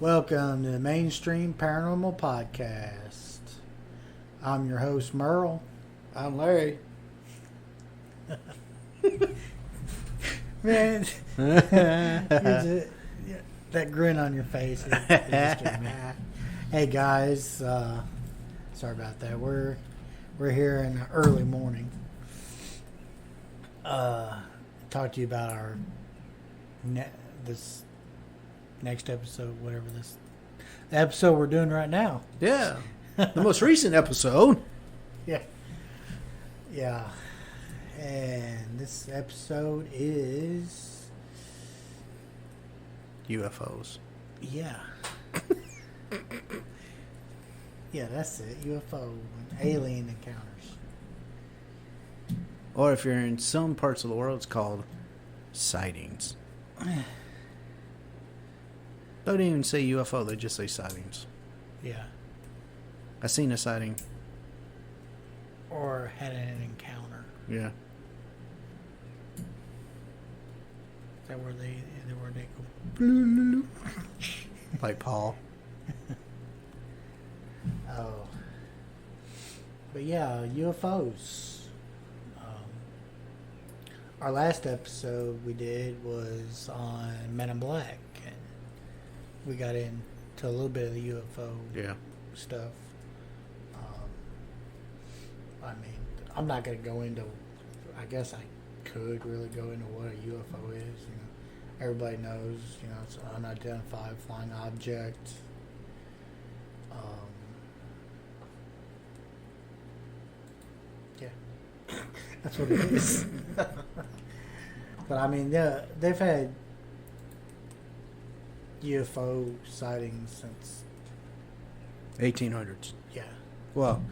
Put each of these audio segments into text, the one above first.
Welcome to the Mainstream Paranormal Podcast. I'm your host, Merle. I'm Larry. Man, that grin on your face is just getting me. Hey guys, sorry about that. We're here in the early morning. Talk to you about our this next episode, whatever the episode we're doing right now. Yeah, the most recent episode. Yeah. And this episode is UFOs. Yeah. Yeah, that's it. UFO and Alien Encounters. Or if you're in some parts of the world, it's called sightings. Don't even say UFO, they just say sightings. Yeah. I seen a sighting. Or had an encounter. Yeah. Is that where they go? Like Paul. Oh. But yeah, UFOs. Our last episode we did was on Men in Black. And we got into a little bit of the UFO stuff. I mean, I'm not going to go into, I guess I could really go into what a UFO is. You know, everybody knows, you know, it's an unidentified flying object. Yeah, that's what it is. But I mean, yeah, they've had UFO sightings since 1800s. Yeah. Well,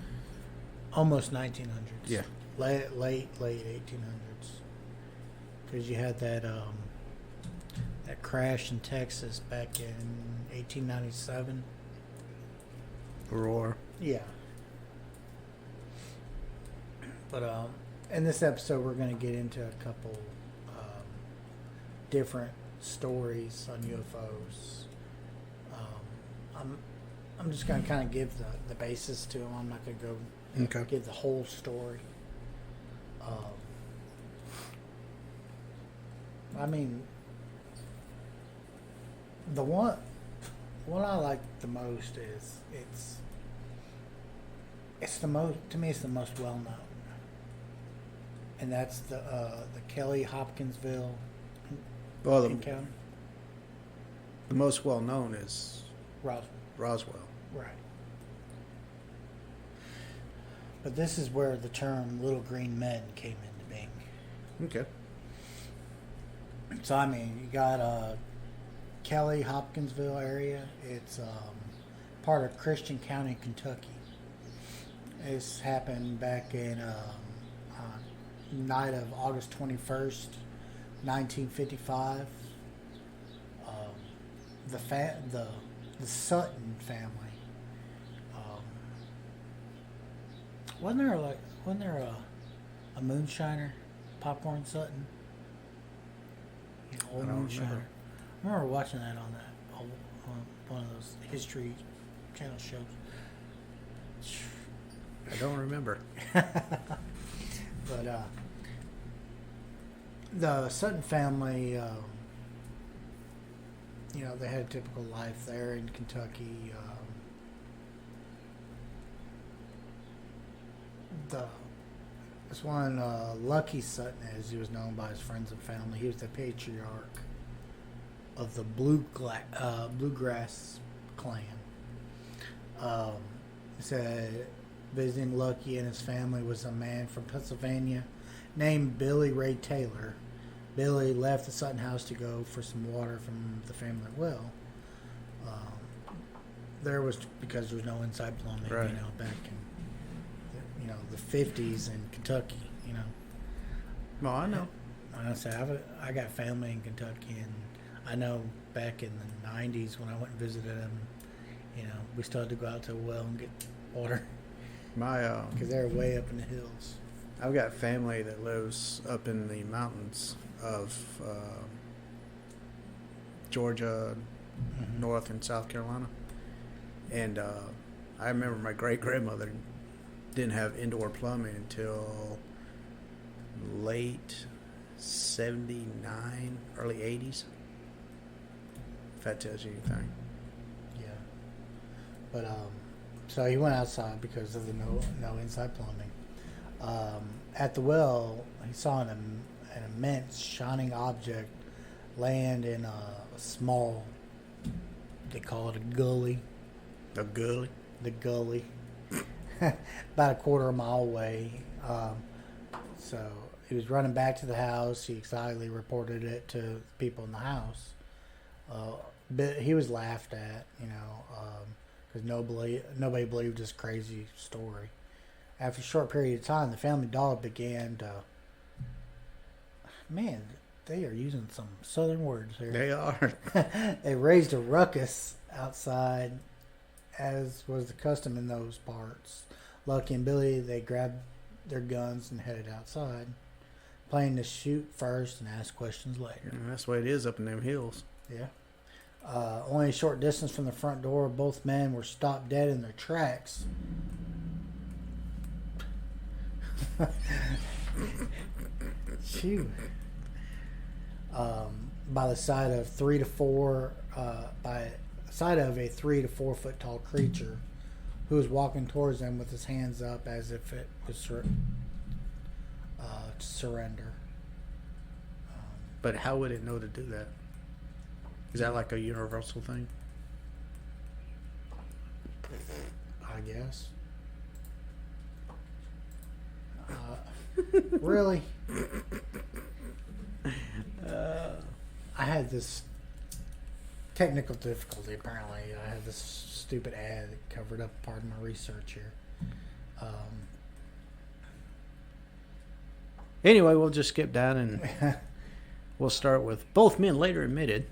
almost 1900s. Yeah. Late 1800s. Because you had that crash in Texas back in 1897. Roar. Yeah. But in this episode, we're going to get into a couple different stories on UFOs. I'm just going to kind of give the basis to them. I'm not going to go give the whole story. I mean, the one I like the most is it's the most, to me, it's the most well known, and that's the Kelly Hopkinsville encounter. The most well known is Roswell. Right. But this is where the term little green men came into being. Okay. So, I mean, you got Kelly, Hopkinsville area. It's part of Christian County, Kentucky. This happened back in night of August 21st, 1955. The Sutton family. Wasn't there a moonshiner, Popcorn Sutton? Old moonshiner. I remember watching that on one of those History Channel shows. I don't remember. But the Sutton family, you know, they had a typical life there in Kentucky. This one, Lucky Sutton, as he was known by his friends and family, he was the patriarch of the Bluegrass clan. He said visiting Lucky and his family was a man from Pennsylvania named Billy Ray Taylor. Billy left the Sutton house to go for some water from the family well. There was, because there was no inside plumbing, right. You know, back in the 50s in Kentucky, you know. Well, I know. I say I got family in Kentucky, and I know back in the 90s when I went and visited them, you know, we still had to go out to a well and get water. Because they're way up in the hills. I've got family that lives up in the mountains of Georgia, North and South Carolina. And I remember my great-grandmother didn't have indoor plumbing until late 79, early 80s. If that tells you anything. Yeah. But, so he went outside because of the no inside plumbing. At the well, he saw an immense shining object land in a small, they call it a gully. A gully? The gully. About a quarter of a mile away. So he was running back to the house. He excitedly reported it to people in the house. But he was laughed at, because nobody believed his crazy story. After a short period of time, the family dog began to... Man, they are using some southern words here. They are. They raised a ruckus outside, as was the custom in those parts. Lucky and Billy, they grabbed their guns and headed outside, planning to shoot first and ask questions later. Yeah, that's the way it is up in them hills. Yeah. Only a short distance from the front door, both men were stopped dead in their tracks. Phew. By the side of a 3 to 4 foot tall creature who was walking towards them with his hands up as if it was to surrender. But how would it know to do that? Is that like a universal thing? I guess. Really? I had this technical difficulty, apparently. I had this stupid ad that covered up part of my research here. Anyway, we'll just skip down and we'll start with both men later admitted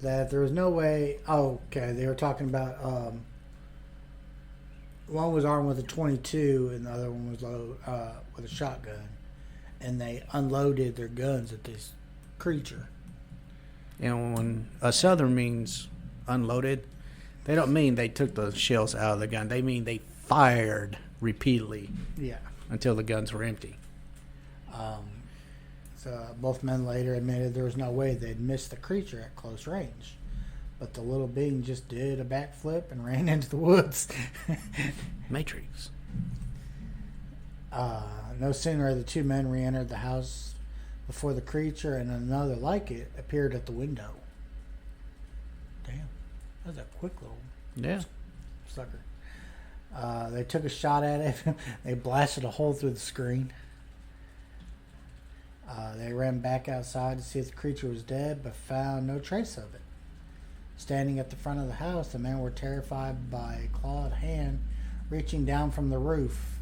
that there was no way... Oh, okay. They were talking about... one was armed with a .22 and the other one was with a shotgun. And they unloaded their guns at this creature. And when a southern means unloaded, they don't mean they took the shells out of the gun. They mean they fired repeatedly. Yeah. Until the guns were empty. So both men later admitted there was no way they'd missed the creature at close range. But the little being just did a backflip and ran into the woods. Matrix. No sooner had the two men re-entered the house before the creature and another like it appeared at the window. Damn. That was a quick little sucker. They took a shot at it. They blasted a hole through the screen. They ran back outside to see if the creature was dead, but found no trace of it. Standing at the front of the house, the men were terrified by a clawed hand reaching down from the roof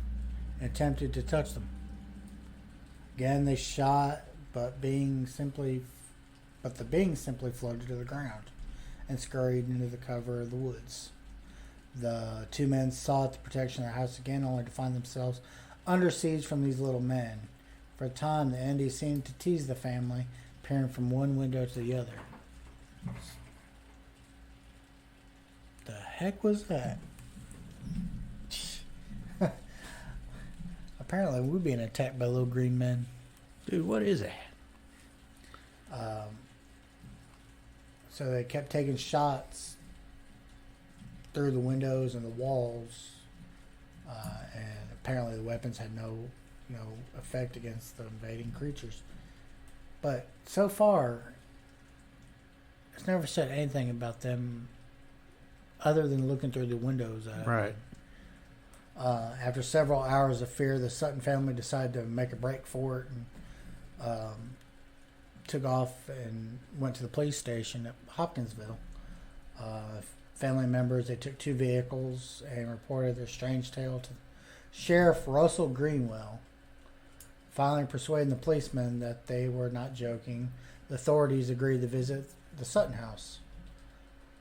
and attempted to touch them. Again, they shot, but the being simply floated to the ground and scurried into the cover of the woods. The two men sought the protection of their house again, only to find themselves under siege from these little men. For a time, the Indies seemed to tease the family, peering from one window to the other. The heck was that? Apparently, we're being attacked by little green men. Dude, what is that? So they kept taking shots through the windows and the walls, and apparently the weapons had no effect against the invading creatures. But so far, it's never said anything about them other than looking through the windows. Right. After several hours of fear, the Sutton family decided to make a break for it and took off and went to the police station at Hopkinsville. Family members, they took 2 vehicles and reported their strange tale to Sheriff Russell Greenwell. Finally persuading the policemen that they were not joking, the authorities agreed to visit the Sutton house.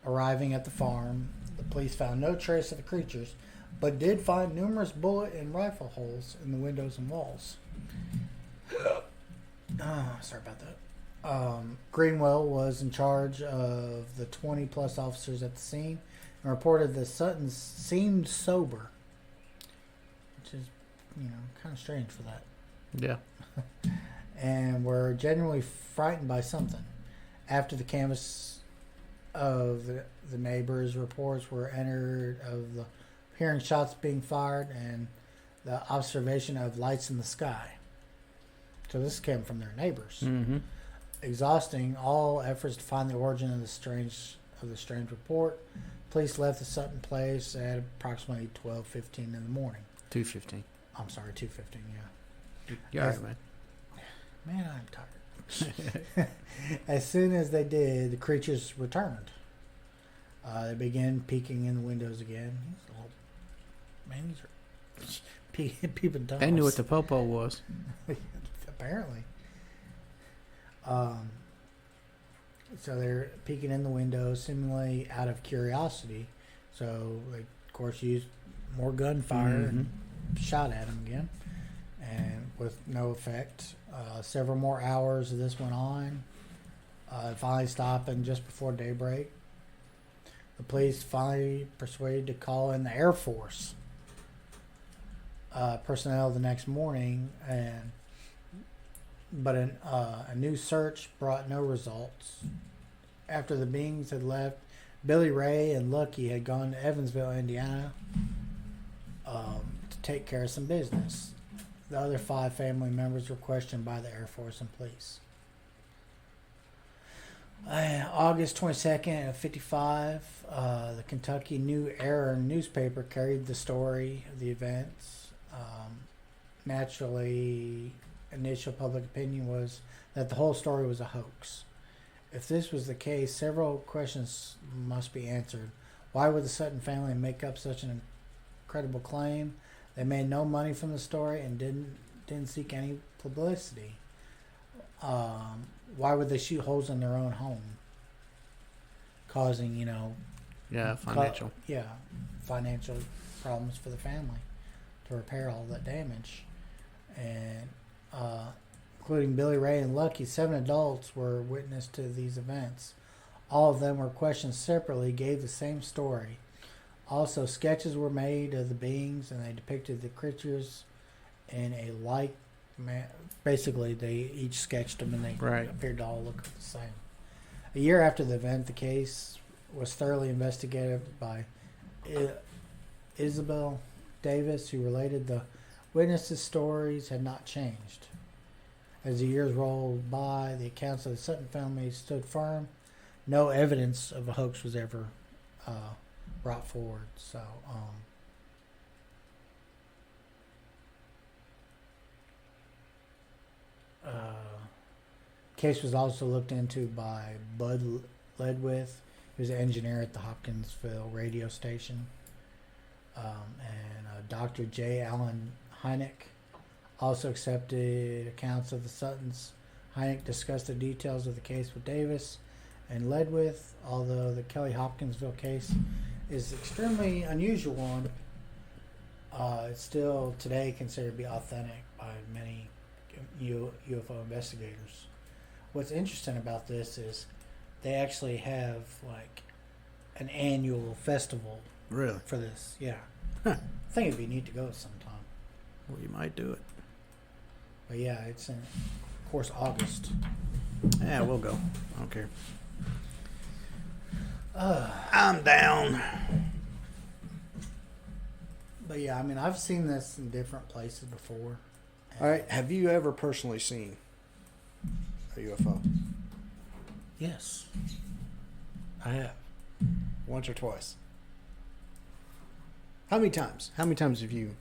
Arriving at the farm, the police found no trace of the creatures, but did find numerous bullet and rifle holes in the windows and walls. Sorry about that. Greenwell was in charge of the 20-plus officers at the scene and reported that Suttons seemed sober, which is, kind of strange for that. Yeah. And were genuinely frightened by something. After the canvass of the neighbors, reports were entered of the hearing shots being fired and the observation of lights in the sky. So this came from their neighbors. Mm-hmm. Exhausting all efforts to find the origin of the strange report, police left the Sutton place at approximately 12:15 in the morning. 2:15. I'm sorry, 2:15. Yeah. You're all right, man. Man, I'm tired. As soon as they did, the creatures returned. They began peeking in the windows again. These are peeping toms. They knew what the popo was. Apparently. So they're peeking in the windows, seemingly out of curiosity. So they, of course, used more gunfire and shot at them again, and with no effect. Several more hours of this went on. Finally stopping just before daybreak. The police finally persuaded to call in the Air Force personnel the next morning, but a new search brought no results. After the beings had left, Billy Ray and Lucky had gone to Evansville, Indiana, to take care of some business. The other 5 family members were questioned by the Air Force and police. August 22nd of 55, the Kentucky New Era newspaper carried the story of the events. Naturally, initial public opinion was that the whole story was a hoax. If this was the case, several questions must be answered. Why would the Sutton family make up such an incredible claim? They made no money from the story and didn't seek any publicity. Why would they shoot holes in their own home, causing financial problems for the family to repair all that damage? And including Billy Ray and Lucky, 7 adults were witness to these events. All of them were questioned separately, gave the same story. Also, sketches were made of the beings, and they depicted the creatures in a like manner. Basically, they each sketched them, and they appeared to all look the same. A year after the event, the case was thoroughly investigated by Isabel Davis, who related the witnesses' stories had not changed. As the years rolled by, the accounts of the Sutton family stood firm. No evidence of a hoax was ever brought forward. So, case was also looked into by Bud Ledwith, who's an engineer at the Hopkinsville radio station, and Dr. J. Allen Hynek also accepted accounts of the Suttons. Hynek discussed the details of the case with Davis and Ledwith. Although the Kelly Hopkinsville case is extremely unusual one, it's still today considered to be authentic by many UFO investigators. What's interesting about this is they actually have like an annual festival. Really? For this, yeah. Huh. I think it'd be neat to go sometime. Well, you might do it. But yeah, it's in, of course, August. Yeah, we'll go. I don't care. I'm down. But yeah, I mean, I've seen this in different places before. All right, have you ever personally seen a UFO? Yes, I have. Once or twice? How many times? How many times have you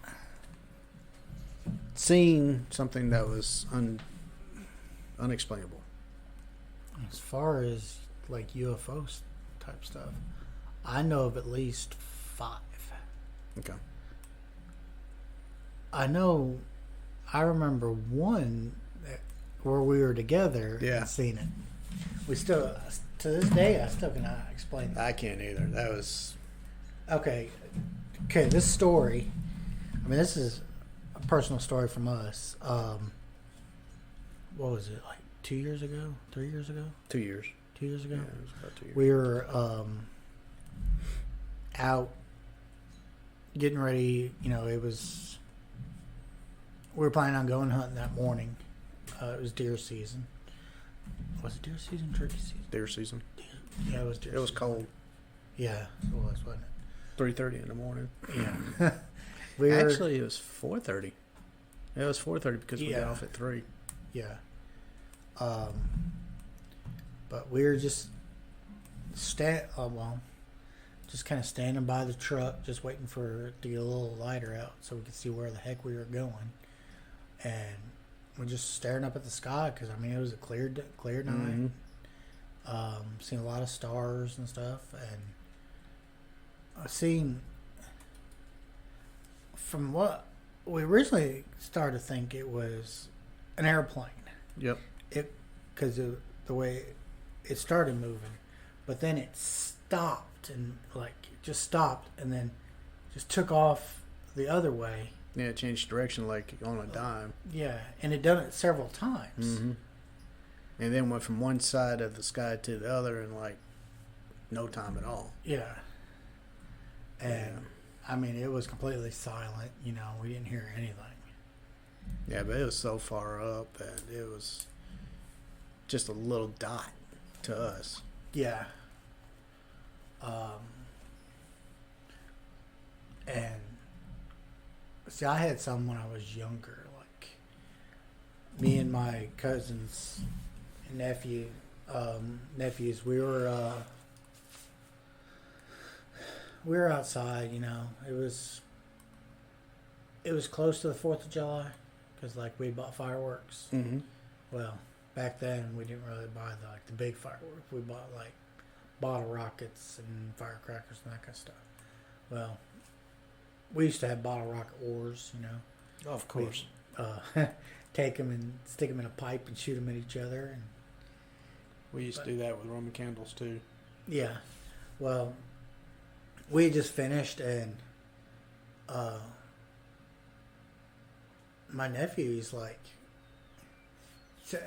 seen something that was unexplainable? As far as like UFO type stuff, I know of at least 5. Okay. I remember one where we were together and seen it. We still, to this day, I still cannot explain that. I can't either. That was... Okay, this story, I mean, this is a personal story from us. What was it, like 2 years ago, 3 years ago. 2 years. 2 years ago. Yeah, it was about 2 years. We were out getting ready. You know, it was. We were planning on going hunting that morning. It was deer season. Was it deer season? Turkey season? Deer season. Yeah, it was deer. It was season. cold. Yeah, it was, wasn't it? 3:30 in the morning. Yeah. Actually, it was 4:30. It was 4:30 because we got off at 3. Yeah. But we were just just kind of standing by the truck, just waiting for it to get a little lighter out so we could see where the heck we were going. And we're just staring up at the sky because, I mean, it was a clear night. Mm-hmm. Seen a lot of stars and stuff. And I've seen, from what we originally started to think it was an airplane. Yep. Because the way it started moving, but then it stopped and just stopped and then just took off the other way. Yeah, it changed direction like on a dime. Yeah, and it done it several times. Mm-hmm. And then went from one side of the sky to the other in like no time at all. Yeah. And I mean, it was completely silent. You know, we didn't hear anything. Yeah, but it was so far up that it was just a little dot to us. Yeah. And see, I had some when I was younger. Like me and my cousins and nephews, we were outside. You know, it was close to the 4th of July because like we bought fireworks. Mm-hmm. Well, back then we didn't really buy the big fireworks. We bought like bottle rockets and firecrackers and that kind of stuff. Well, we used to have bottle rocket wars, you know. Of course. Take them and stick them in a pipe and shoot them at each other. And we used to do that with Roman candles too. Yeah. Well, we had just finished and my nephew is like,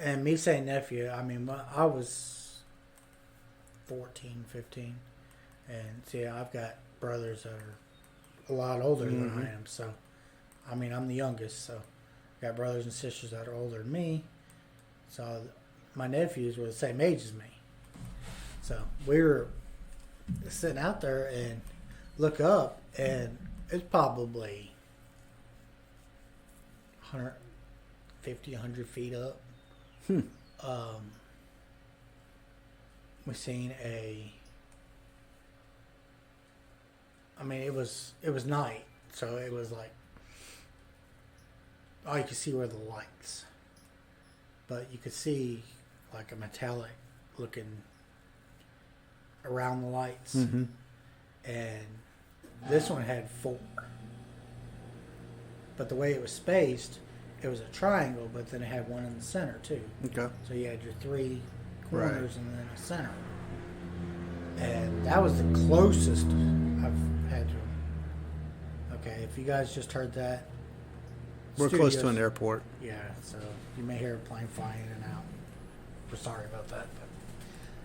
and me saying nephew, I mean, I was 14, 15. And see, I've got brothers that are a lot older than I am. So, I mean, I'm the youngest. So, I got brothers and sisters that are older than me. So, my nephews were the same age as me. So, we were sitting out there and look up, and it's probably 150, 100 feet up. We seen it was night, so it was like all you could see were the lights, but you could see like a metallic looking around the lights. Mm-hmm. And this one had 4, but the way it was spaced, it was a triangle, but then it had one in the center too. Okay. So you had your 3 corners and then a center. And that was the closest I've had to. Okay, if you guys just heard that. We're close to an airport. Yeah, so you may hear a plane flying in and out. We're sorry about that, but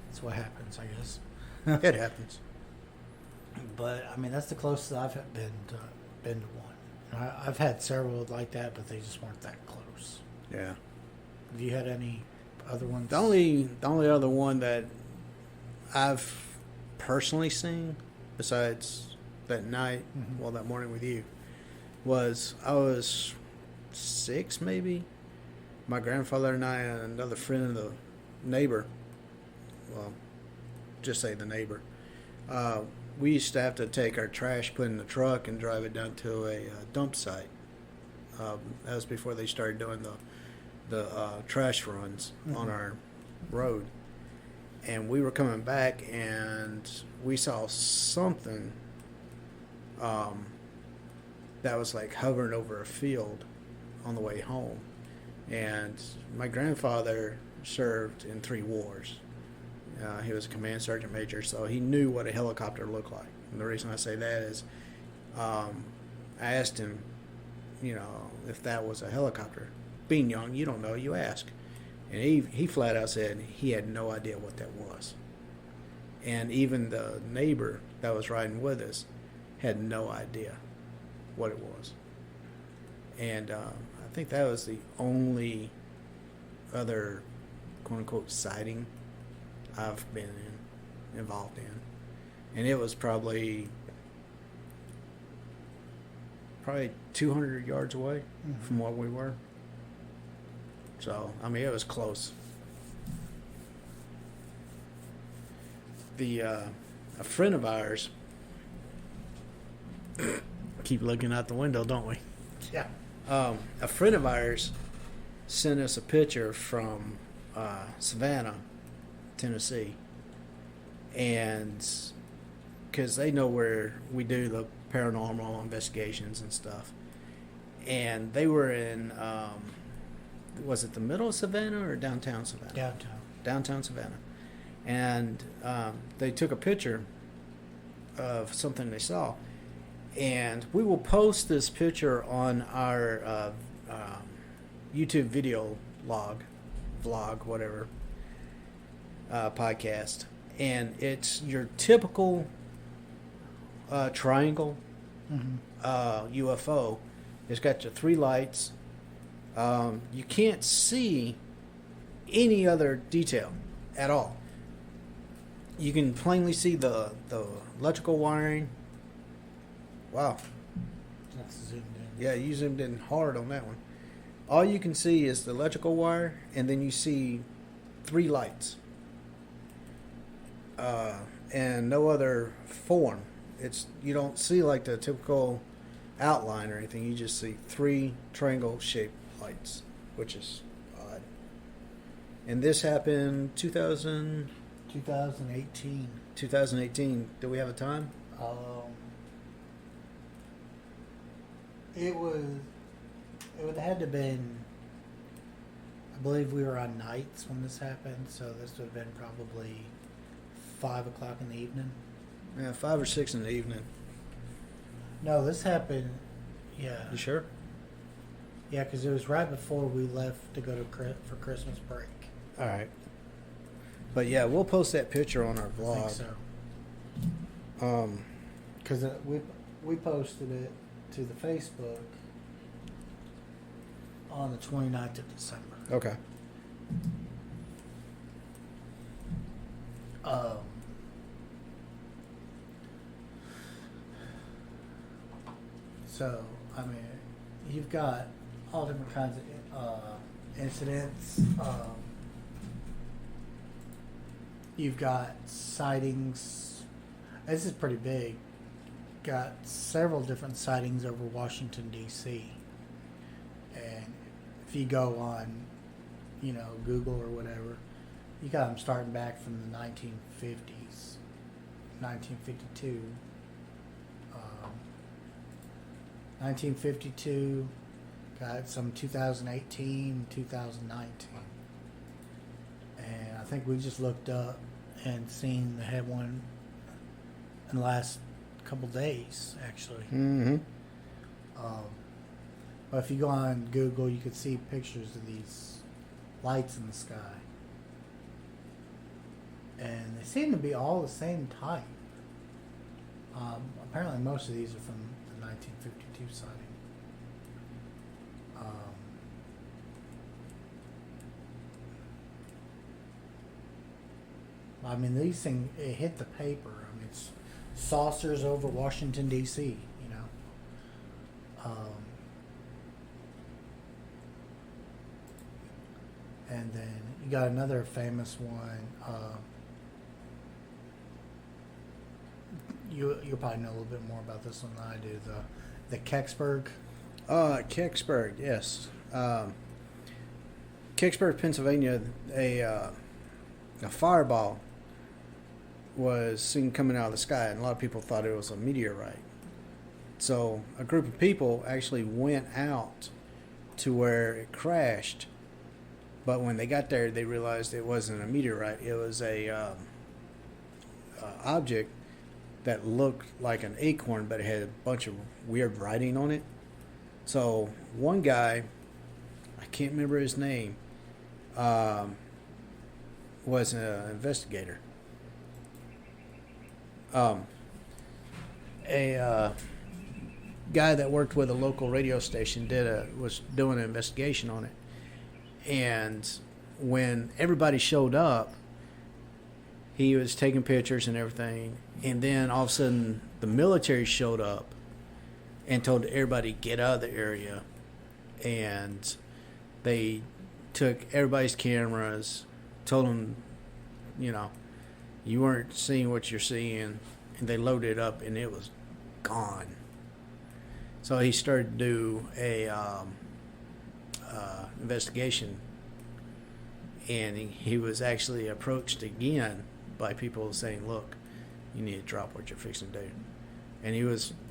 that's what happens, I guess. It happens. But, I mean, that's the closest I've been to one. I've had several like that, but they just weren't that close. Yeah. Have you had any other ones? The only other one that I've personally seen, besides that night, well, that morning with you, was I was 6 maybe. My grandfather and I and another friend of the neighbor, well, just say the neighbor, we used to have to take our trash, put in the truck, and drive it down to a dump site. That was before they started doing the trash runs on our road. And we were coming back, and we saw something that was like hovering over a field on the way home. And my grandfather served in 3 wars. He was a command sergeant major, so he knew what a helicopter looked like. And the reason I say that is I asked him, if that was a helicopter. Being young, you don't know, you ask. And he flat out said he had no idea what that was. And even the neighbor that was riding with us had no idea what it was. And I think that was the only other quote-unquote sighting I've been involved in. And it was probably 200 yards away from where we were. So, I mean, it was close. A friend of ours, keep looking out the window, don't we? Yeah. A friend of ours sent us a picture from Savannah, Tennessee, and because they know where we do the paranormal investigations and stuff, and they were in, was it the middle of Savannah or downtown Savannah? Downtown Savannah. And they took a picture of something they saw. And we will post this picture on our YouTube video vlog, whatever, podcast. And it's your typical triangle UFO. It's got your 3 lights. You can't see any other detail at all. You can plainly see the electrical wiring. Wow. That's zoomed in. Yeah, you zoomed in hard on that one. All you can see is the electrical wire, and then you see 3 lights. And no other form. You don't see like the typical outline or anything. You just see 3 triangle-shaped lights, which is odd. And this happened 2018. 2018. Do we have a time? It would have had to have been, I believe we were on nights when this happened, so this would have been probably 5 o'clock in the evening. Yeah, 5 or 6 in the evening. No, this happened, yeah. You sure? Yeah, because it was right before we left to go for Christmas break. All right. But yeah, we'll post that picture on our vlog. I think so. Because we posted it to the Facebook on the 29th of December. Okay. So, I mean, you've got all different kinds of incidents. You've got sightings. This is pretty big. Got several different sightings over Washington, D.C. And if you go on, Google or whatever, you got them starting back from the 1950s, 1952. 1952, got some 2018, 2019. And I think we just looked up and seen they had one in the last couple days, actually. Mm-hmm. But if you go on Google, you could see pictures of these lights in the sky. And they seem to be all the same type. Apparently most of these are from the 1952 sighting. I mean, these things, it hit the paper. I mean, it's saucers over Washington, D.C., and then you got another famous one. You'll probably know a little bit more about this one than I do. The Kecksburg. Kecksburg, yes. Kecksburg, Pennsylvania. A fireball was seen coming out of the sky, and a lot of people thought it was a meteorite. So a group of people actually went out to where it crashed, but when they got there, they realized it wasn't a meteorite. It was a object that looked like an acorn, but it had a bunch of weird writing on it. So one guy, I can't remember his name, was an investigator. A guy that worked with a local radio station was doing an investigation on it, and when everybody showed up, he was taking pictures and everything, and then all of a sudden the military showed up and told everybody get out of the area, and they took everybody's cameras, told them, you weren't seeing what you're seeing, and they loaded it up and it was gone. So he started to do a investigation, and he was actually approached again by people saying, look, you need to drop what you're fixing to do. And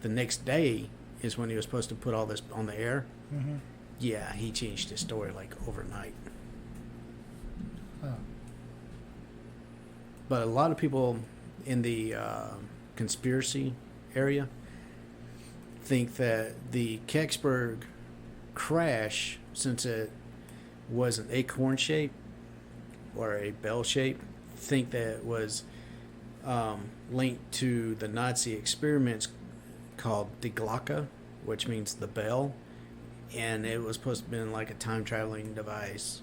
the next day is when he was supposed to put all this on the air. Mm-hmm. Yeah, he changed his story like overnight. Oh. But a lot of people in the conspiracy area think that the Kecksburg crash, since it was an acorn shape or a bell shape, think that it was linked to the Nazi experiments called Die Glocke, which means the bell, and it was supposed to have been like a time traveling device.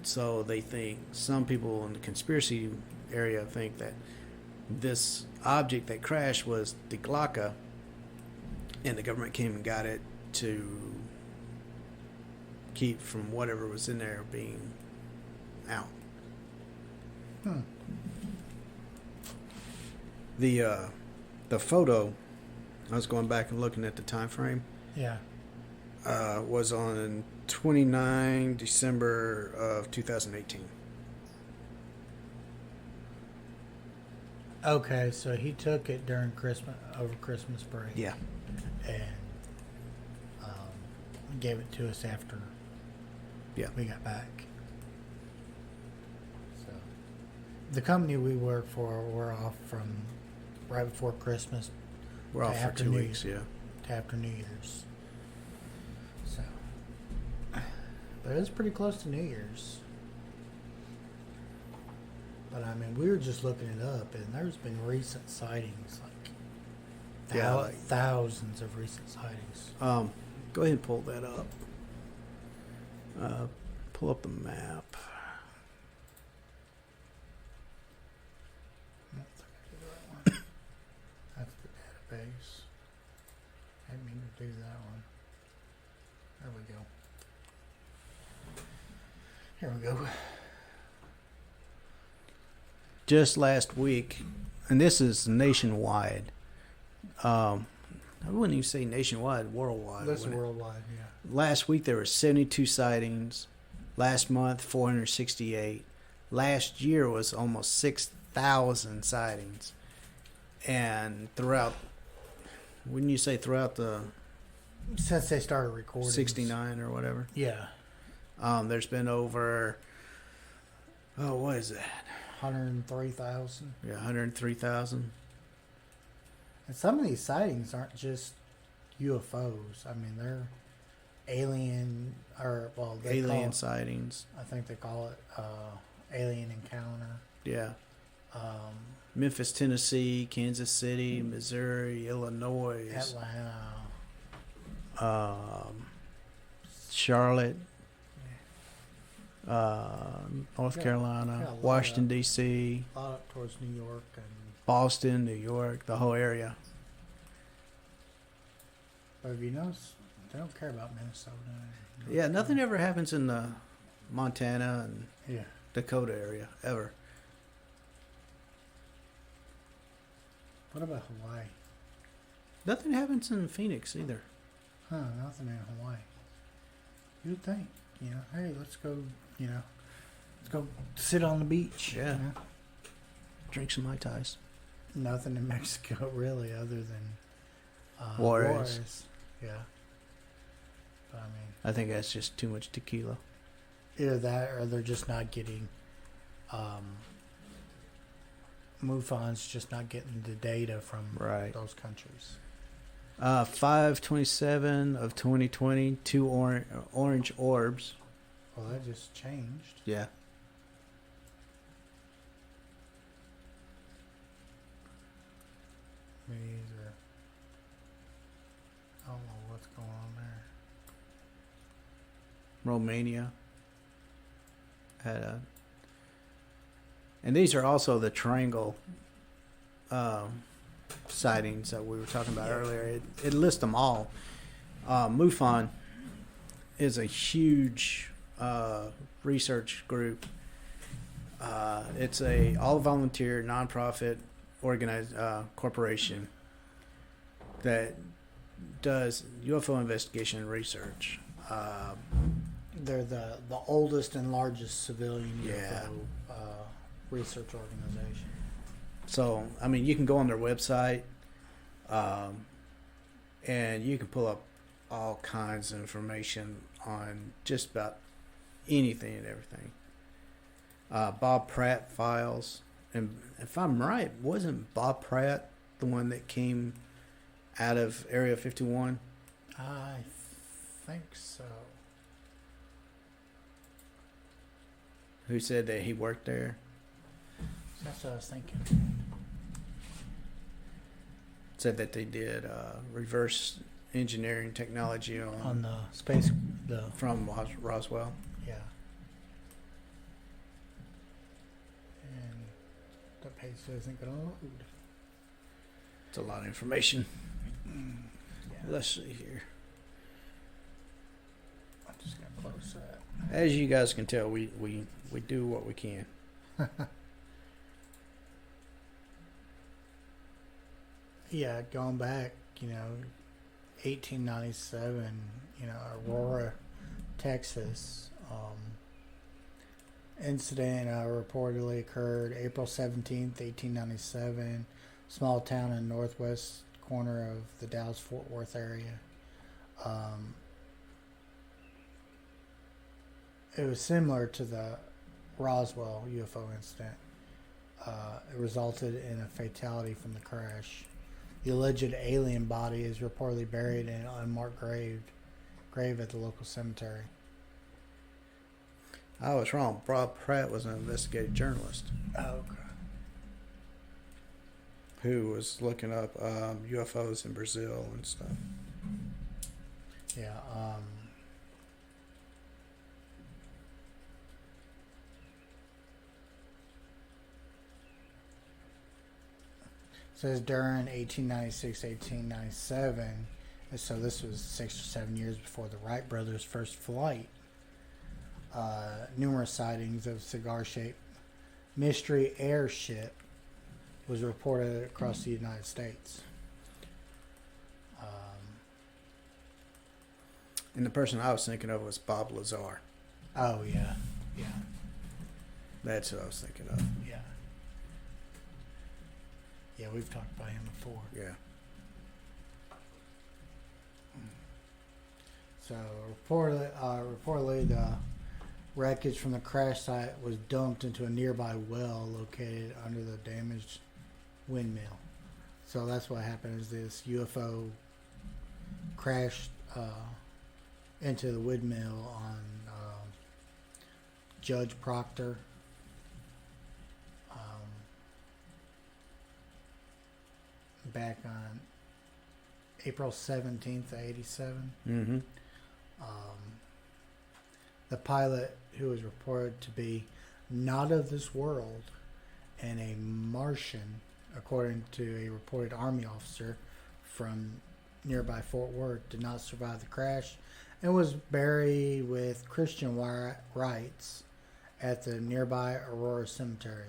So they think, some people in the conspiracy area think that this object that crashed was Die Glocke, and the government came and got it to keep from whatever was in there being out. The photo, I was going back and looking at the time frame. Yeah. Was on 29 December of 2018. Okay, so he took it during over Christmas break. Yeah. And gave it to us after we got back. So the company we work for, we're off from right before Christmas. We're off for 2 weeks, to after New Year's. So, but it's pretty close to New Year's. But I mean, we were just looking it up, and there's been recent sightings, like thousands of recent sightings. Go ahead and pull that up. Pull up the map. I don't think I did the right one. That's the database. I didn't mean to do that one. There we go. Here we go. Just last week, and this is nationwide. I wouldn't even say nationwide, worldwide. That's worldwide, yeah. Last week there were 72 sightings. Last month, 468. Last year was almost 6,000 sightings. And throughout, wouldn't you say throughout the... Since they started recording. 69 or whatever? Yeah. There's been over... Oh, what is that? 103,000. Yeah, 103,000. And some of these sightings aren't just UFOs. I mean, they're alien sightings. I think they call it alien encounter. Yeah. Memphis, Tennessee, Kansas City, Missouri, Illinois, Atlanta, Charlotte, North Carolina, Washington D.C., a lot up towards New York and Boston, New York, the whole area. But have you noticed they don't care about Minnesota? Yeah, nothing ever happens in the Montana and Yeah. Dakota area ever. What about Hawaii? Nothing happens in Phoenix either. Huh, nothing in Hawaii. You'd think, hey, let's go, let's go sit on the beach. Yeah. Drink some Mai Tais. Nothing in Mexico, really, other than Juarez. Yeah. But I mean, I think that's just too much tequila. either that or they're just not getting, MUFON's just not getting the data from those countries. 5/27 of 2020, two orange orbs Well, that just changed. Yeah. These are. I don't know what's going on there. Romania had a, and these are also the triangle sightings that we were talking about earlier. It lists them all. MUFON is a huge research group. It's a all volunteer nonprofit organized corporation that does UFO investigation and research. They're the oldest and largest civilian Yeah. UFO research organization. So, I mean, you can go on their website, and you can pull up all kinds of information on just about anything and everything. Bob Pratt files, and if I'm right, wasn't Bob Pratt the one that came out of Area 51? I think so. Who said that he worked there? That's what I was thinking. Said that they did reverse engineering technology On the space, from Roswell. yeah. And the page isn't going to load. It's a lot of information. Yeah. Let's see here. I'm just going to close that. As you guys can tell, we do what we can. Yeah, going back, 1897, Aurora, Texas. Incident reportedly occurred April 17th, 1897. Small town in northwest corner of the Dallas-Fort Worth area. It was similar to the Roswell UFO incident. It resulted in a fatality from the crash. The alleged alien body is reportedly buried in an unmarked grave at the local cemetery. I was wrong. Bob Pratt was an investigative journalist Oh, okay. who was looking up UFOs in Brazil and stuff. Yeah. Says during 1896-1897, and so this was 6 or 7 years before the Wright brothers' first flight. Numerous sightings of cigar-shaped mystery airship was reported across the United States. And the person I was thinking of was Bob Lazar. Oh yeah, yeah, That's who I was thinking of. yeah. Yeah, we've talked about him before. Yeah. So reportedly the wreckage from the crash site was dumped into a nearby well located under the damaged windmill. So that's what happened is this UFO crashed into the windmill on Judge Proctor. Back on April 17th, 87. Mm-hmm. The pilot, who was reported to be not of this world and a Martian, according to a reported Army officer from nearby Fort Worth, did not survive the crash and was buried with Christian rites at the nearby Aurora Cemetery.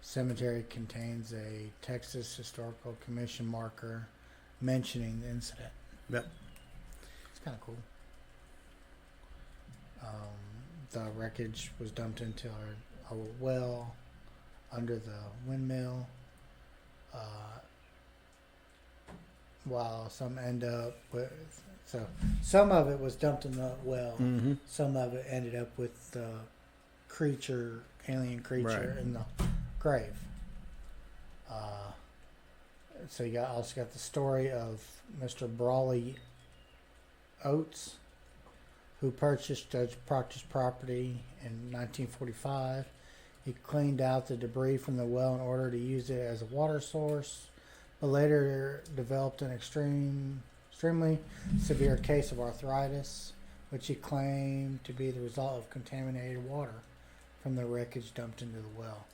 Cemetery contains a Texas Historical Commission marker mentioning the incident. Yep. It's kind of cool. The wreckage was dumped into a well under the windmill, while some end up with... So some of it was dumped in the well. Mm-hmm. Some of it ended up with the alien creature Right. in the grave. So you also got the story of Mr. Brawley Oates, who purchased Judge Proctor's property in 1945. He cleaned out the debris from the well in order to use it as a water source, but later developed an extremely severe case of arthritis, which he claimed to be the result of contaminated water from the wreckage dumped into the well.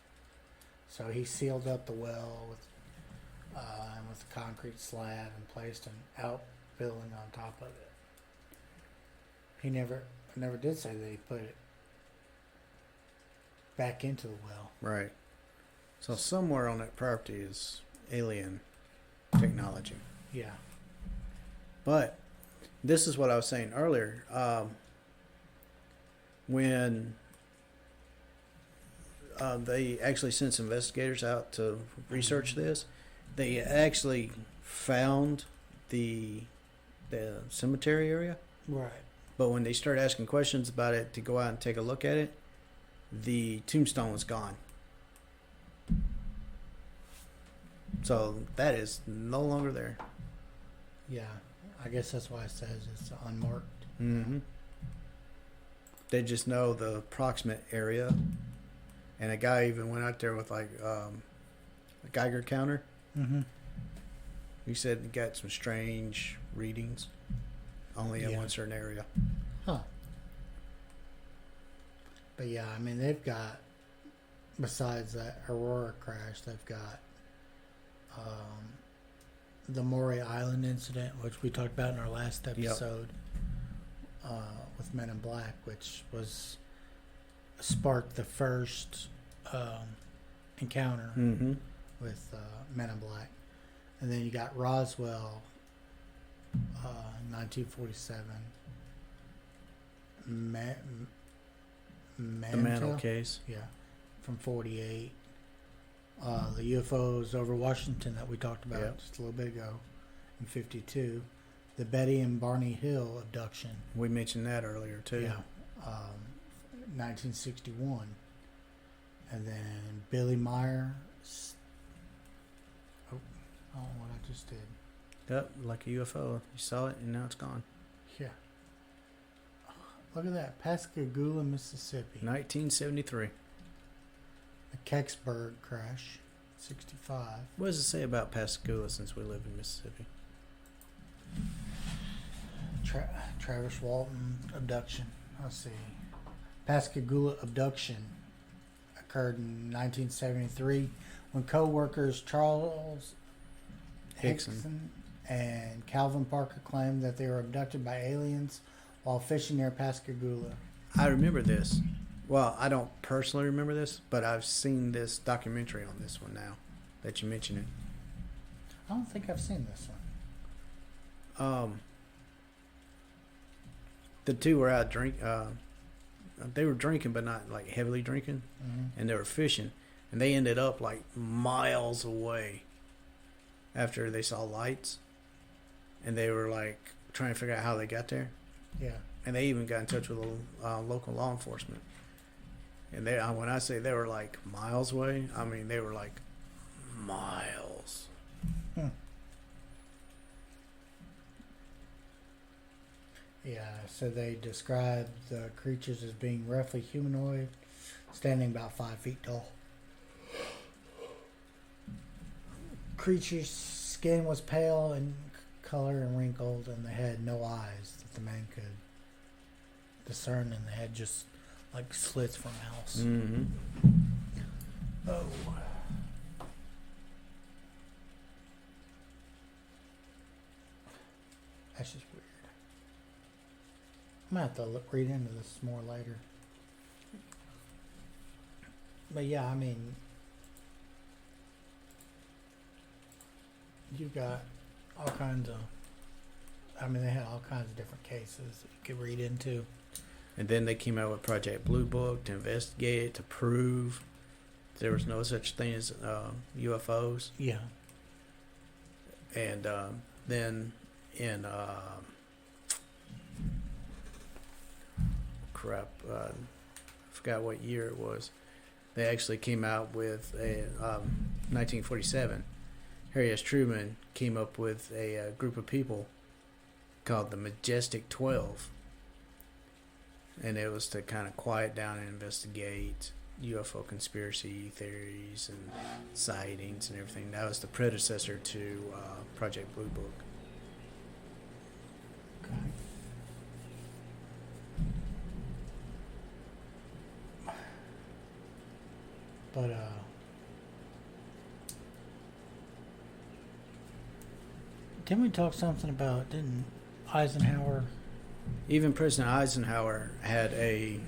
So he sealed up the well with a concrete slab and placed an outbuilding on top of it. He never did say that he put it back into the well. Right. So somewhere on that property is alien technology. Yeah. But this is what I was saying earlier. When they actually sent some investigators out to research this, they actually found the cemetery area. Right. But when they started asking questions about it to go out and take a look at it, the tombstone was gone. So that is no longer there. Yeah. I guess that's why it says it's unmarked. Mm-hmm. They just know the approximate area. And a guy even went out there with like a Geiger counter. Mm-hmm. He said he got some strange readings only in one certain area. Huh. But yeah, I mean, they've got, besides that Aurora crash, they've got the Maury Island incident, which we talked about in our last episode with Men in Black, which was sparked the first encounter with Men in Black. And then you got Roswell, 1947. The Mantle case. Yeah, from 48. The UFOs over Washington that we talked about just a little bit ago in 52. The Betty and Barney Hill abduction. We mentioned that earlier too. Yeah. 1961. And then Billy Meyer. Oh, I don't know what I just did. Yep, like a UFO. You saw it and now it's gone. Yeah. Look at that. Pascagoula, Mississippi. 1973. The Kecksburg crash. 65. What does it say about Pascagoula since we live in Mississippi? Travis Walton abduction. Let's see. Pascagoula abduction occurred in 1973 when co-workers Charles Hickson and Calvin Parker claimed that they were abducted by aliens while fishing near Pascagoula. I remember this. Well, I don't personally remember this, but I've seen this documentary on this one now that you mention it. I don't think I've seen this one. The two were out they were drinking, but not like heavily drinking, and they were fishing, and they ended up like miles away after they saw lights, and they were like trying to figure out how they got there. Yeah. And they even got in touch with local law enforcement. And they, when I say they were like miles away, I mean they were like miles. Yeah, so they described the creatures as being roughly humanoid, standing about 5 feet tall. Creature's skin was pale in color and wrinkled, and they had no eyes that the man could discern, and they had just like slits for mouths. Mm-hmm. Oh. That's just weird. I'm going to have to read into this more later. But yeah, I mean, you've got all kinds of, I mean, they had all kinds of different cases that you could read into. And then they came out with Project Blue Book to investigate it, to prove there was no such thing as UFOs. Yeah. And then in I forgot what year it was. They actually came out with a 1947. Harry S. Truman came up with a group of people called the Majestic 12, and it was to kind of quiet down and investigate UFO conspiracy theories and sightings and everything. That was the predecessor to Project Blue Book. Okay. But didn't we talk something about, didn't Eisenhower? Even President Eisenhower had a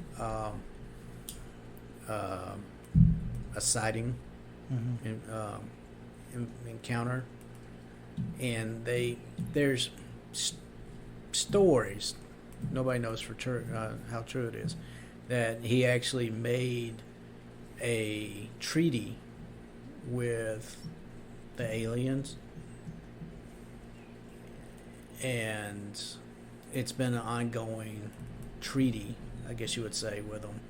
sighting, encounter, and there's stories, nobody knows for how true it is, that he actually made a treaty with the aliens, and it's been an ongoing treaty, I guess you would say, with them.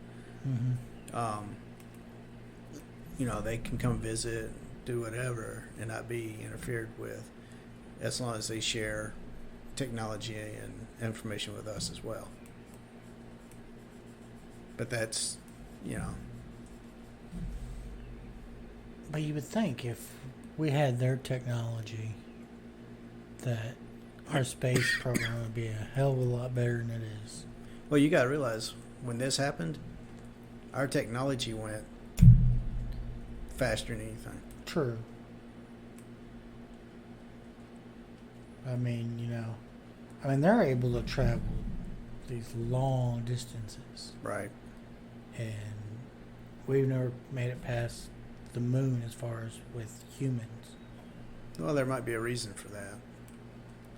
They can come visit, do whatever, and not be interfered with, as long as they share technology and information with us as well. But that's, But you would think if we had their technology, that our space program would be a hell of a lot better than it is. Well, you got to realize, when this happened, our technology went faster than anything. True. I mean, they're able to travel these long distances. Right. And we've never made it past the moon as far as with humans. Well, there might be a reason for that.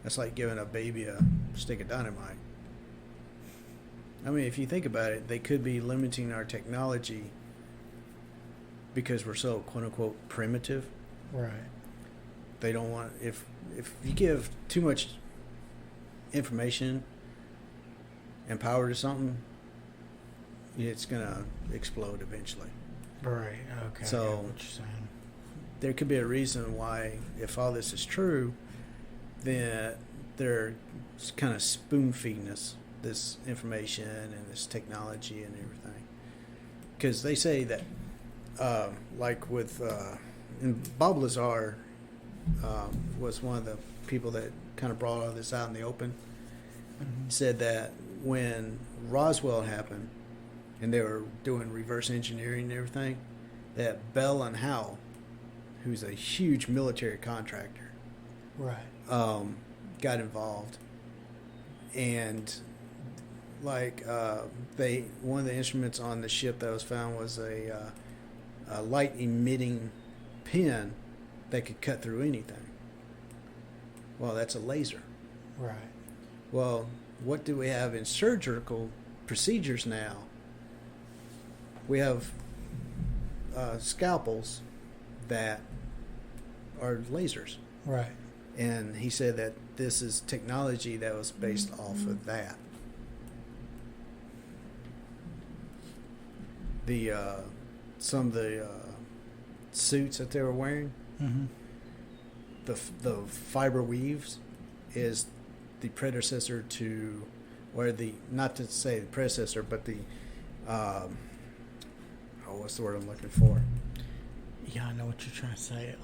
That's like giving a baby a stick of dynamite. I mean, if you think about it, they could be limiting our technology because we're so quote-unquote primitive. Right. They don't want... If you give too much information and power to something, it's going to explode eventually. Right. Okay. So, I get what you're saying. There could be a reason why, if all this is true, then they're kind of spoon-feeding us this information and this technology and everything. Because they say that, like with... and Bob Lazar was one of the people that kind of brought all this out in the open. Mm-hmm. Said that when Roswell happened and they were doing reverse engineering and everything, that Bell and Howell, who's a huge military contractor, right, got involved. And like one of the instruments on the ship that was found was a light emitting pin that could cut through anything. Well, that's a laser. Right. Well, what do we have in surgical procedures now? We have scalpels that are lasers. Right. And he said that this is technology that was based off of that. Some of the suits that they were wearing, mm-hmm. the fiber weaves is the predecessor to, or not to say the predecessor, but the, what's the word I'm looking for? Yeah, I know what you're trying to say.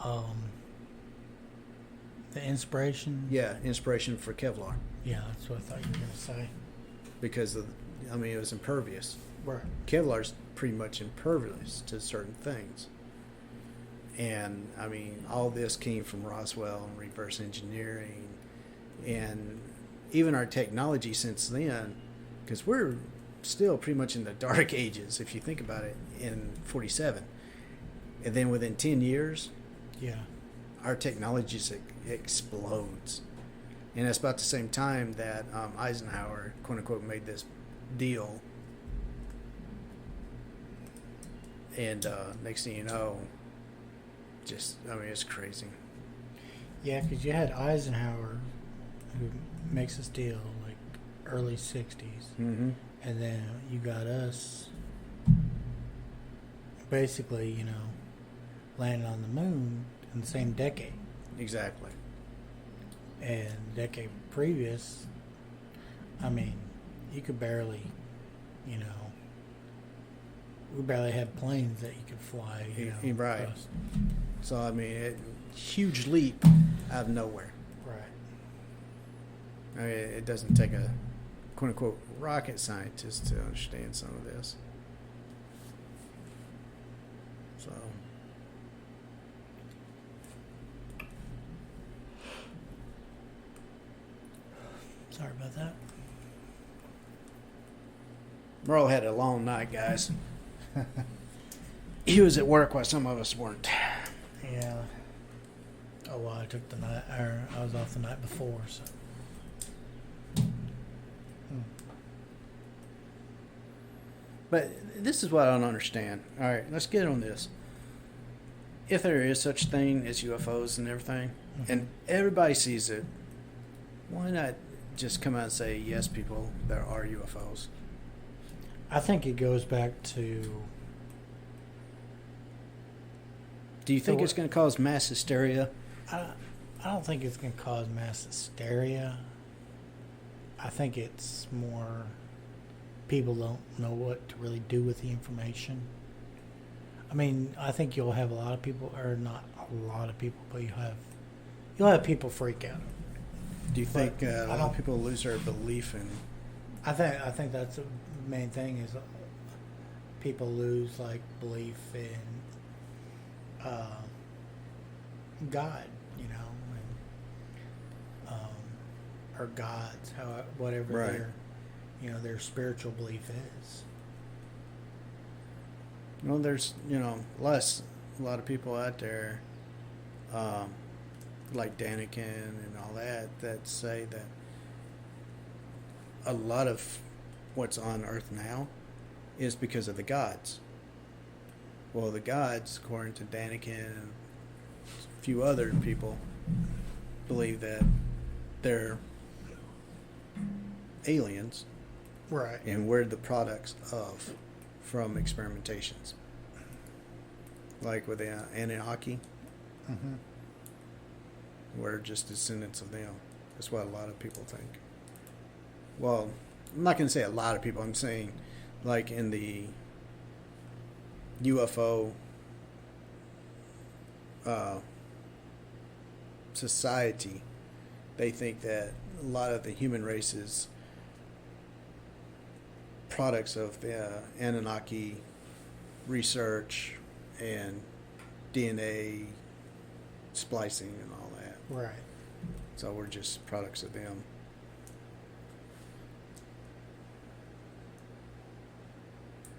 The inspiration? Yeah, inspiration for Kevlar. Yeah, that's what I thought you were going to say. Because it was impervious. Right. Kevlar's pretty much impervious to certain things. And, all this came from Roswell and reverse engineering. And even our technology since then, because we're still pretty much in the dark ages, if you think about it, in 47. And then within 10 years, yeah, our technology explodes. And that's about the same time that Eisenhower, quote-unquote, made this deal. And next thing you know, it's crazy. Yeah, because you had Eisenhower, who makes this deal like early 60s. Mm-hmm. And then you got us basically, landing on the moon in the same decade. Exactly. And the decade previous, you could barely You know, we barely have planes that you can fly. Right. Across. So, I mean, huge leap out of nowhere. Right. I mean, it doesn't take a quote-unquote rocket scientist to understand some of this. So... Sorry about that. Merle had a long night, guys. He was at work while some of us weren't. Yeah. Oh, well, I took the night, or I was off the night before, so. But this is what I don't understand. All right, let's get on this. If there is such thing as UFOs and everything, and everybody sees it, why not just come out and say, yes, people, there are UFOs? I think it goes back to... Do you think it's going to cause mass hysteria? I don't think it's going to cause mass hysteria. I think it's more people don't know what to really do with the information. I mean, I think you'll have a lot of people, or not a lot of people, but you'll have people freak out. Do you think a lot of people lose their belief in? I think that's the main thing is people lose belief in God, or gods, whatever their spiritual belief is. Well, there's a lot of people out there, like Daniken and all that say that a lot of what's on Earth now is because of the gods. Well, the gods, according to Daniken and a few other people, believe that they're aliens, right? And we're the products from experimentations, like with the Anunnaki. Mm-hmm. We're just descendants of them. That's what a lot of people think. Well, I'm not going to say a lot of people. I'm saying, like in the UFO society, they think that a lot of the human race is products of the Anunnaki research and DNA splicing and all that. Right. So we're just products of them.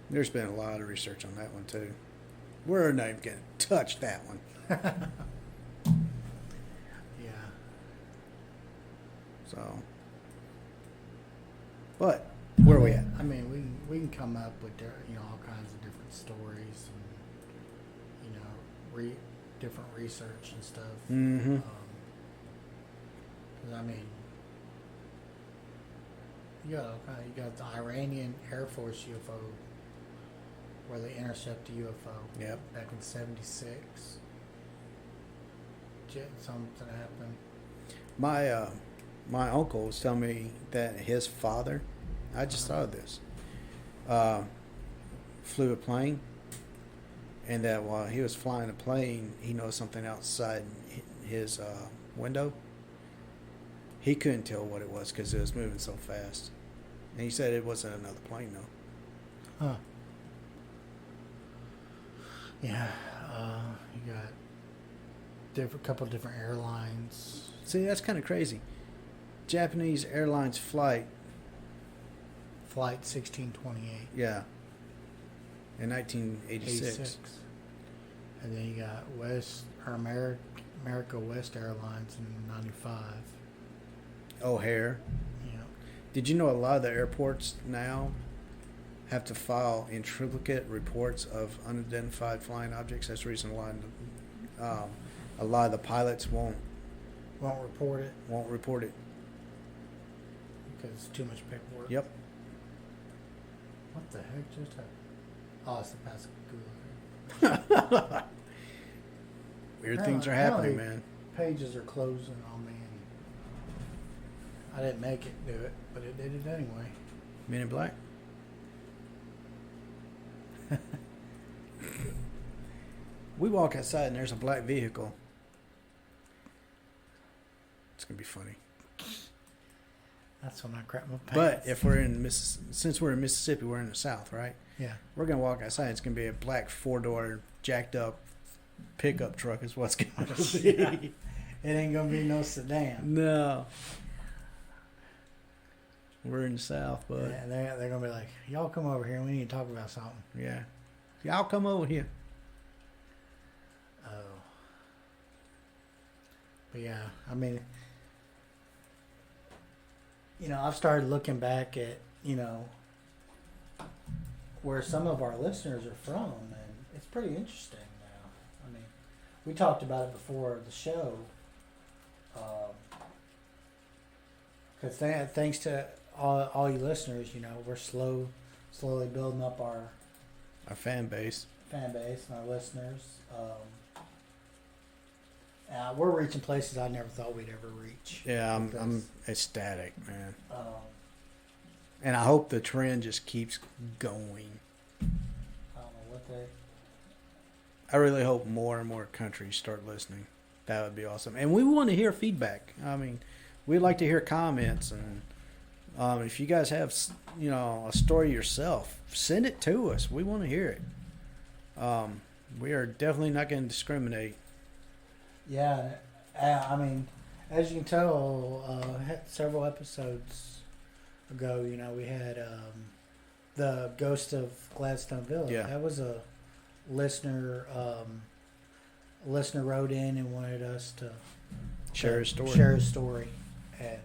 There's been a lot of research on that one too. We're not even going to touch that one. Yeah. So, but where are we at? I mean, we can come up with all kinds of different stories and different research and stuff. Mm-hmm. 'Cause I mean, you got the Iranian Air Force UFO where they intercept a UFO. Yep. Back in '76. Something happened. My uncle was telling me that his father, I just thought of this, flew a plane, and that while he was flying a plane, he noticed something outside his window. He couldn't tell what it was because it was moving so fast. And he said it wasn't another plane, though. Huh. Yeah. You got couple different airlines. See, that's kind of crazy. Japanese Airlines flight 1628. Yeah. In 1986. 86. And then you got America West Airlines in 95. O'Hare. Yeah. Did you know a lot of the airports now have to file in triplicate reports of unidentified flying objects? That's the reason why a lot of the pilots won't report it Won't report it. because it's too much paperwork. Yep. What the heck just happened? Oh, it's the Pascagoula. Weird things are happening, man. Pages are closing on me. I didn't make it do it, but it did it anyway. Men in Black? We walk outside and there's a black vehicle. It's gonna be funny. That's when I crap my pants. But if we're in since we're in Mississippi, we're in the South, right? Yeah. We're gonna walk outside. It's gonna be a black 4-door jacked up pickup truck. Is what's gonna be. It ain't gonna be no sedan. No. We're in the South, but yeah, they're gonna be like, y'all come over here. We need to talk about something. yeah, y'all come over here. Oh. But yeah, I mean, I've started looking back at, where some of our listeners are from, and it's pretty interesting now. I mean, we talked about it before the show. Because thanks to all you listeners, we're slowly building up our fan base and our listeners. We're reaching places I never thought we'd ever reach. Yeah, I'm ecstatic, man. And I hope the trend just keeps going. I don't know what I really hope more and more countries start listening. That would be awesome. And we want to hear feedback. I mean, we'd like to hear comments. And if you guys have, a story yourself, send it to us. We want to hear it. We are definitely not going to discriminate. Yeah, I mean, as you can tell, several episodes ago, we had the Ghost of Gladstone Village. Yeah. That was a listener. Listener wrote in and wanted us to Share his story. And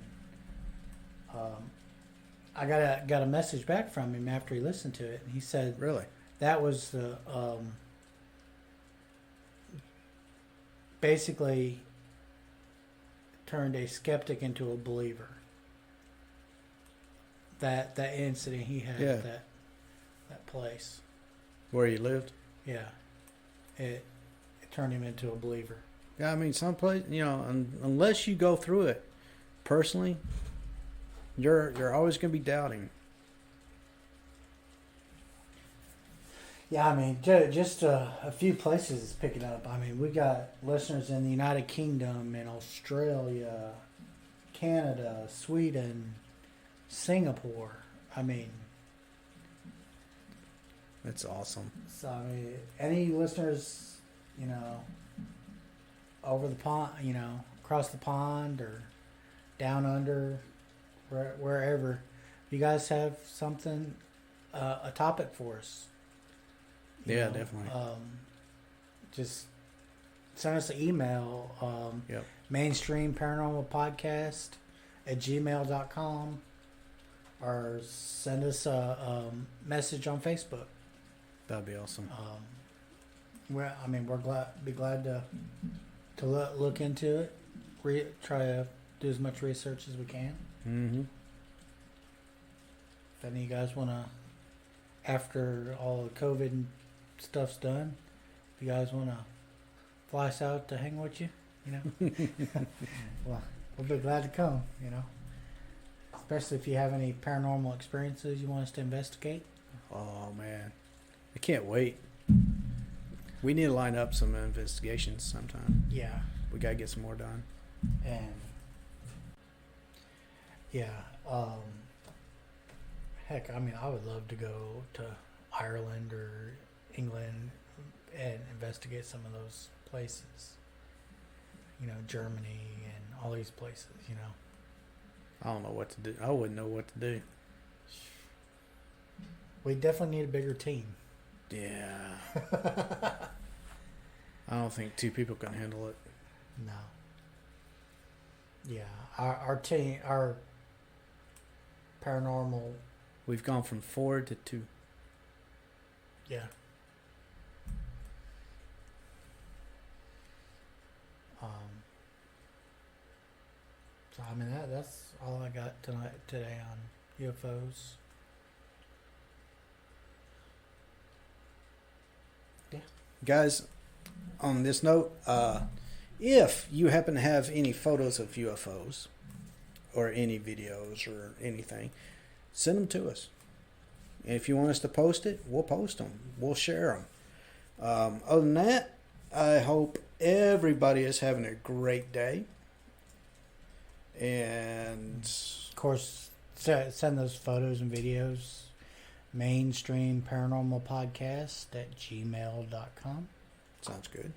I got a message back from him after he listened to it, and he said, Really? that was the basically turned a skeptic into a believer. That incident he had at that place Where he lived? Yeah, it turned him into a believer. Yeah, I mean, someplace, unless you go through it personally, you're always going to be doubting. Yeah, I mean, just a few places is picking up. I mean, we got listeners in the United Kingdom, in Australia, Canada, Sweden, Singapore. I mean, that's awesome. So, I mean, any listeners, over the pond, across the pond or down under, wherever, if you guys have something, a topic for us. Yeah, definitely. Just send us an email. Mainstream Paranormal Podcast @gmail.com, or send us a message on Facebook. That'd be awesome. We're glad to look into it. Try to do as much research as we can. Mm-hmm. If any of you guys want to, after all the COVID stuff's done, if you guys want to fly us out to hang with you, well, we'll be glad to come, especially if you have any paranormal experiences you want us to investigate. Oh, man. I can't wait. We need to line up some investigations sometime. Yeah. We got to get some more done. And, yeah, heck, I mean, I would love to go to Ireland or England and investigate some of those places. Germany and all these places, I don't know what to do. I wouldn't know what to do. We definitely need a bigger team. Yeah. I don't think 2 people can handle it. No. Yeah, our team, our paranormal. We've gone from 4 to 2. Yeah. So I mean that's all I got today on UFOs. Yeah. Guys, on this note, if you happen to have any photos of UFOs or any videos or anything, send them to us. And if you want us to post it, we'll post them. We'll share them. Other than that, I hope everybody is having a great day. And of course, send those photos and videos. Mainstream Paranormal Podcast at gmail.com. Sounds good.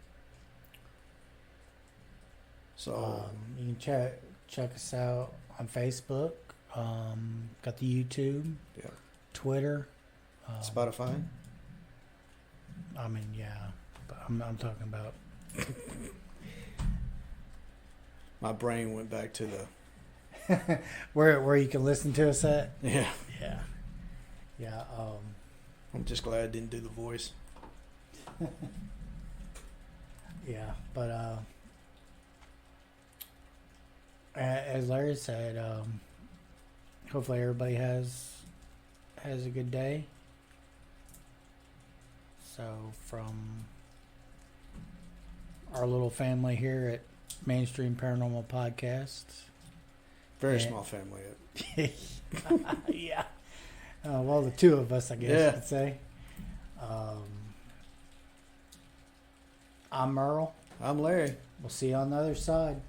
So you can check us out on Facebook. Got the YouTube, Twitter, Spotify. I mean, yeah, but I'm talking about. My brain went back to the where you can listen to us at. Yeah. I'm just glad I didn't do the voice. Yeah, but as Larry said, hopefully everybody has a good day. So from our little family here at Mainstream Paranormal Podcast, very small family. Yeah. Well, the two of us, I guess you could say. I'm Merle. I'm Larry. We'll see you on the other side.